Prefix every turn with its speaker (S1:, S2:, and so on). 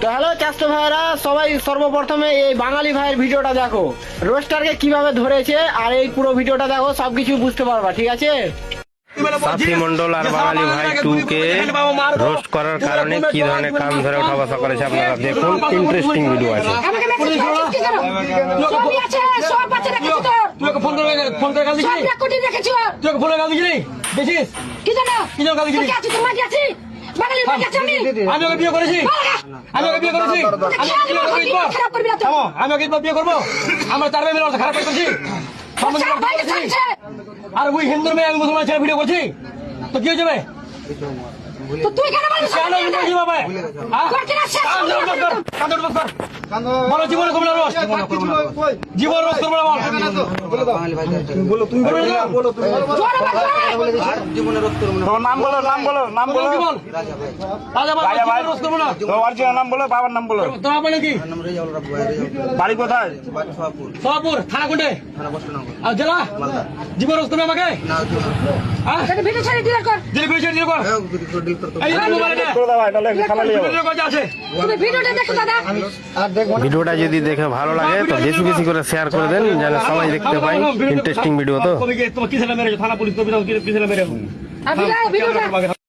S1: তো হ্যালো চাষতো ভাইরা, সবাই সর্বপ্রথমে এই বাঙালি ভাইয়ের ভিডিওটা দেখো, রোস্টারকে কিভাবে ধরেছে, আর এই পুরো ভিডিওটা দেখো, সবকিছু বুঝতে পারবা, ঠিক আছে?
S2: সাথী মন্ডল আর বাঙালি ভাই 2 কে রোস্ট করার কারণে কি ধরনের কাম ধরে ওঠা বসা করেছে আপনারা দেখুন, ইন্টারেস্টিং ভিডিও আছে।
S3: আমি ওকে বিয়ে করেছি, আমি ওকে বিয়ে করবো, আমরা 4 ভাই মিলে খারাপ করছি। আর ওই হিন্দুর মেয়ে আমি মুসলমান ছেলে ভিডিও করছি, তো কি হয়ে যাবে? জীবনে করবো না রোজ, জীবন রোজ করবো না।
S4: নাম বলো, নাম বলো, নাম বলো, নাম বলো, বাবার নাম বলো।
S3: তোমার বাড়ি কি?
S4: বাড়ি কোথায়?
S3: সোহাপুর থানা কোনটে? আর জেলা? জীবন রোজ করবে আমাকে?
S2: ভিডিওটা যদি দেখে ভালো লাগে তো বেশি বেশি করে শেয়ার করে দেন, যেন সবাই দেখতে পাই, ইন্টারেস্টিং ভিডিও তো।
S3: তোমার কি ছেলে মেরেছো? থানা পুলিশ